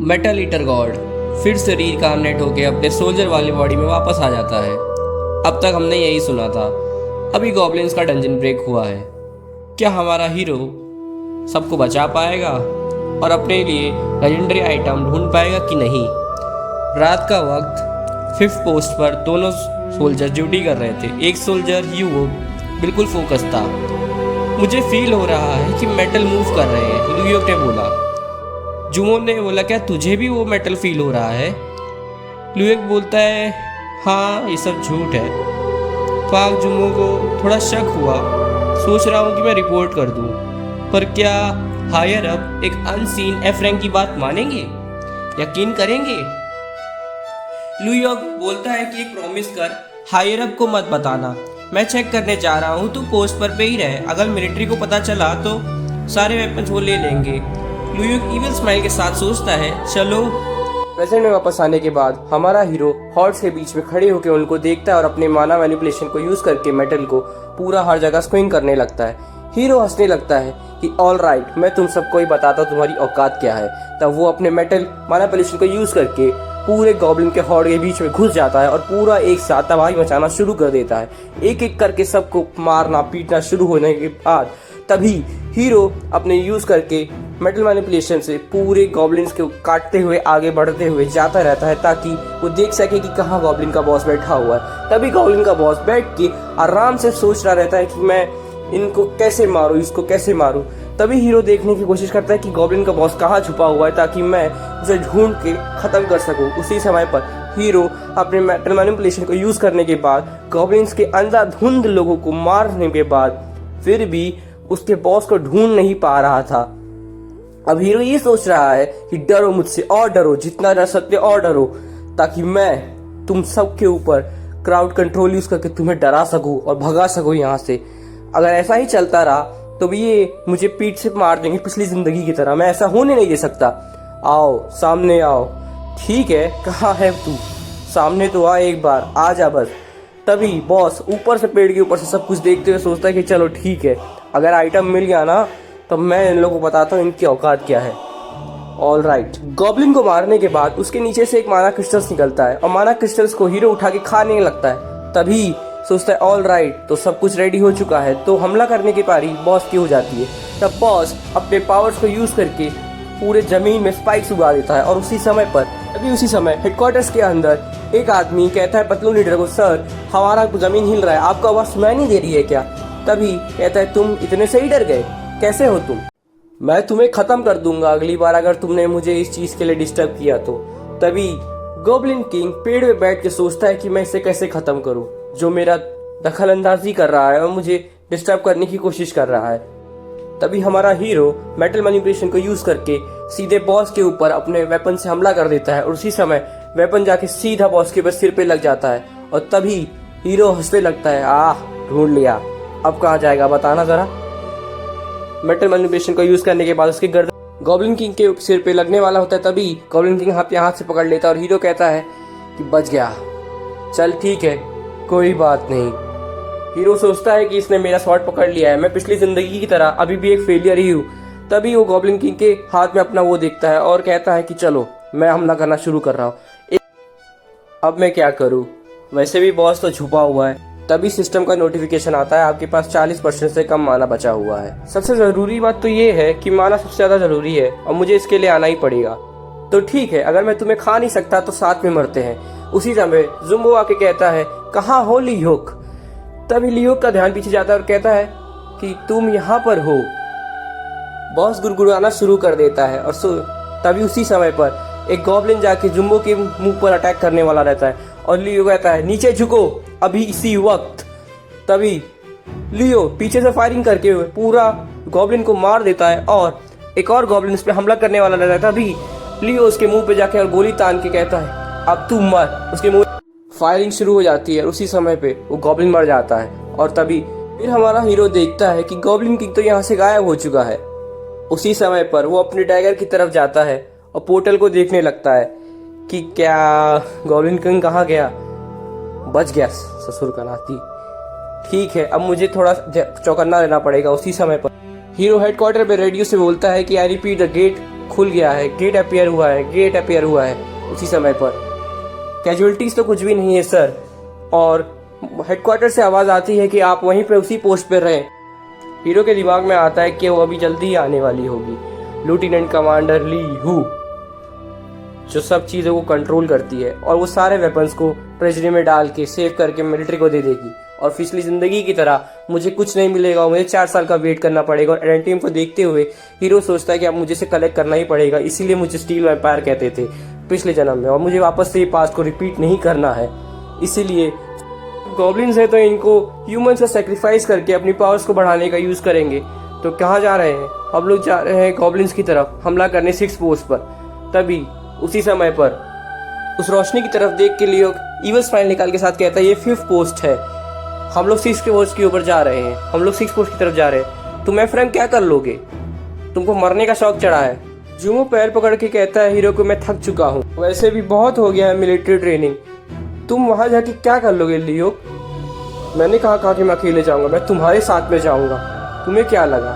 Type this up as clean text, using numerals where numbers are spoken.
Metal eater God फिर से रीइंकार्नेट होकर अपने सोल्जर वाली बॉडी में वापस आ जाता है। अब तक हमने यही सुना था। अभी गॉब्लिन्स का डंजन ब्रेक हुआ है। क्या हमारा हीरो सबको बचा पाएगा और अपने लिए लेजेंडरी आइटम ढूंढ पाएगा कि नहीं? रात का वक्त 5th पोस्ट पर दोनों सोल्जर ड्यूटी कर रहे थे। एक सोल्जर ह्यूगो बिल्कुल फोकस था। मुझे फील हो रहा है कि मेटल मूव कर रहे हैं, ल्यूयोग ने बोला। जुमो ने बोला, क्या तुझे भी वो मेटल फील हो रहा है? ल्यूयोग बोलता है, हाँ ये सब झूठ है। पाक जुमो को थोड़ा शक हुआ। सोच रहा हूँ कि मैं रिपोर्ट कर दूँ, पर क्या हायर अप एक अनसीन एफ रैंक की बात मानेंगे, यकीन करेंगे? ल्यूयोग बोलता है कि एक प्रॉमिस कर, हायर अप को मत बताना। मैं चेक करने जा रहा हूँ, तू पोस्ट पर पे ही रहे। अगर मिलिट्री को पता चला तो सारे वेपन्स वो ले लेंगे। ल्यूयोग इविल स्माइल के साथ सोचता है, चलो। प्रेजेंट में वापस आने के बाद हमारा हीरो हॉर्ड्स के बीच में खड़े होकर उनको देखता है और अपने माना मैनिपुलेशन को यूज करके मेटल को पूरा हर जगह स्विंग करने लगता है। हीरो हंसने लगता है कि ऑल राइट, मैं तुम सबको ही बताता हूँ तुम्हारी औकात क्या है। तब वो अपने मेटल मैनिपुलेशन को यूज करके पूरे गॉब्लिन के हॉर्ड के बीच में घुस जाता है और पूरा एक साथ तबाही मचाना शुरू कर देता है। एक एक करके सबको मारना पीटना शुरू होने के बाद तभी हीरो अपने यूज करके मेटल मैनिपुलेशन से पूरे गॉब्लिन्स को काटते हुए आगे बढ़ते हुए जाता रहता है ताकि वो देख सके कि कहाँ गॉब्लिन का बॉस बैठा हुआ है। तभी गॉब्लिन का बॉस बैठ के आराम से सोच रहा रहता है कि मैं इनको कैसे मारूं, इसको कैसे मारूं। तभी हीरो देखने की कोशिश करता है कि गॉब्लिन का बॉस कहाँ छुपा हुआ है ताकि मैं उसे ढूंढ के खत्म कर सकूं। उसी समय पर हीरो अपने मेटल मैनिपुलेशन को यूज करने के बाद गॉब्लिन्स के अंधाधुंध लोगों को मारने के बाद फिर भी उसके बॉस को ढूंढ नहीं पा रहा था। अब हीरो ये सोच रहा है कि डरो मुझसे और डरो, जितना डर सकते और डरो, ताकि मैं तुम सबके ऊपर क्राउड कंट्रोल यूज करके तुम्हें डरा सकूं और भगा सकूं यहाँ से। अगर ऐसा ही चलता रहा तो भी ये मुझे पीठ से मार देंगे पिछली जिंदगी की तरह। मैं ऐसा होने नहीं दे सकता। आओ सामने आओ। ठीक है, कहाँ है तू? सामने तो आ, एक बार आ जा बस। तभी बॉस ऊपर से पेड़ के ऊपर से सब कुछ देखते हुए सोचता है कि चलो ठीक है, अगर आइटम मिल गया ना तो मैं इन लोगों को बताता हूँ इनकी औकात क्या है। All right. गॉब्लिन को मारने के बाद उसके नीचे से एक माना क्रिस्टल्स निकलता है और माना क्रिस्टल्स को हीरो उठा के खाने लगता है। तभी सोचता है ऑल राइट, तो सब कुछ रेडी हो चुका है, तो हमला करने की पारी बॉस की हो जाती है। तब बॉस अपने पावर्स को यूज करके पूरे जमीन में स्पाइक्स उगा देता है और उसी समय हेडक्वार्टर्स के अंदर एक आदमी कहता है पतलू लीडर को, सर हमारा जमीन हिल रहा है, आपको आवाज सुनाई नहीं दे रही है क्या? तभी कहता है, तुम इतने से ही डर गए? कैसे हो तुम? मैं तुम्हें खत्म कर दूंगा अगली बार अगर तुमने मुझे इस चीज के लिए डिस्टर्ब किया तो। तभी गॉब्लिन किंग पेड़ पे बैठ के सोचता है कि मैं इसे कैसे खत्म करूं, जो मेरा दखल अंदाजी कर रहा है और मुझे डिस्टर्ब करने की कोशिश कर रहा है। तभी हमारा हीरो मेटल मैनिपुलेशन को यूज करके सीधे बॉस के ऊपर अपने वेपन से हमला कर देता है और उसी समय वेपन जाके सीधा बॉस के सिर पे लग जाता है। और तभी हीरो हंसने लगता है, ढूंढ लिया, अब कहाँ जाएगा बताना जरा। मेटल मैनिपुलेशन को यूज करने के बाद उसके गर्दन गॉब्लिन किंग के सिर पे लगने वाला होता है। तभी गॉब्लिन किंग हाथ से पकड़ लेता है और हीरो कहता है कि बच गया, चल ठीक है कोई बात नहीं। हीरो सोचता है कि इसने मेरा स्वॉर्ड पकड़ लिया है, मैं पिछली जिंदगी की तरह अभी भी एक फेलियर ही हूँ। तभी वो गॉब्लिन किंग के हाथ में अपना वो देखता है और कहता है कि चलो मैं हमला करना शुरू कर रहा हूँ। अब मैं क्या करूँ, वैसे भी बॉस तो छुपा हुआ है। तभी सिस्टम का नोटिफिकेशन आता है, आपके पास 40% से कम माना बचा हुआ है। सबसे जरूरी बात तो ये है कि माना सबसे ज्यादा जरूरी है और मुझे इसके लिए आना ही पड़ेगा। तो ठीक है, अगर मैं तुम्हें खा नहीं सकता तो साथ में मरते हैं। उसी समय जुम्बो आके कहता है, कहाँ हो लियोक? तभी लियोक का ध्यान पीछे जाता है और कहता है कि तुम यहाँ पर हो। बॉस गुड़गुड़ाना शुरू कर देता है और तभी उसी समय पर एक गॉब्लिन जाके जुम्बो के मुंह पर अटैक करने वाला रहता है और लियो कहता है, नीचे झुको अभी इसी वक्त। तभी लियो पीछे से फायरिंग करके हुए पूरा गॉब्लिन को मार देता है और एक और गॉब्लिन इस पे हमला करने वाला रहता है। तभी लियो उसके मुंह पे जाके और गोली तान के कहता है, अब तू मर। उसके मुंह फायरिंग शुरू हो जाती है और उसी समय पे वो गॉब्लिन मर जाता है। और तभी फिर हमारा हीरो देखता है कि गॉब्लिन किंग तो यहाँ से गायब हो चुका है। उसी समय पर वो अपने डैगर की तरफ जाता है और पोर्टल को देखने लगता है कि क्या गॉब्लिन किंग कहाँ गया। बच गया ससुर का नाती। ठीक है, अब मुझे थोड़ा चौकन्ना रहना पड़ेगा। उसी समय पर हीरो हेडक्वार्टर पे रेडियो से बोलता है कि आई रिपीट, द गेट खुल गया है, गेट अपीयर हुआ है उसी समय पर। कैजुअलिटीज तो कुछ भी नहीं है सर, और हेडक्वार्टर से आवाज़ आती है कि आप वहीं पे उसी पोस्ट पे रहें। हीरो के दिमाग में आता है कि वो अभी जल्दी ही आने वाली होगी, लेफ्टिनेंट कमांडर ली हू, जो सब चीज़ों को कंट्रोल करती है और वो सारे वेपन्स को ट्रेजरी में डाल के सेव करके मिलिट्री को दे देगी। और पिछली ज़िंदगी की तरह मुझे कुछ नहीं मिलेगा, मुझे 4 साल का वेट करना पड़ेगा। और एडेंटियम को देखते हुए हीरो सोचता है कि अब मुझे से कलेक्ट करना ही पड़ेगा, इसीलिए मुझे स्टील वैम्पायर कहते थे पिछले जन्म में, और मुझे वापस से ये पास्ट को रिपीट नहीं करना है। इसीलिए गॉब्लिन्स है तो इनको ह्यूमन से सेक्रीफाइस करके अपनी पावर्स को बढ़ाने का यूज़ करेंगे। तो कहाँ जा रहे हैं हम लोग? जा रहे हैं गॉब्लिन्स की तरफ हमला करने 6 पोस्ट पर। तभी उसी समय पर उस रोशनी की तरफ देख के लियो ईवल स्माइल निकाल के साथ कहता है ये 5th पोस्ट है, हम लोग 6 पोस्ट के ऊपर जा रहे हैं, हम लोग 6 पोस्ट की तरफ जा रहे हैं। तुम एफ्रेम क्या कर लोगे? तुमको मरने का शौक चढ़ा है। जुमो पैर पकड़ के कहता है हीरो को मैं थक चुका हूँ, वैसे भी बहुत हो गया है मिलिट्री ट्रेनिंग, तुम वहाँ जाके क्या कर लोगे लियो? मैंने कहा कि मैं अकेले जाऊँगा, मैं तुम्हारे साथ में जाऊँगा, तुम्हें क्या लगा?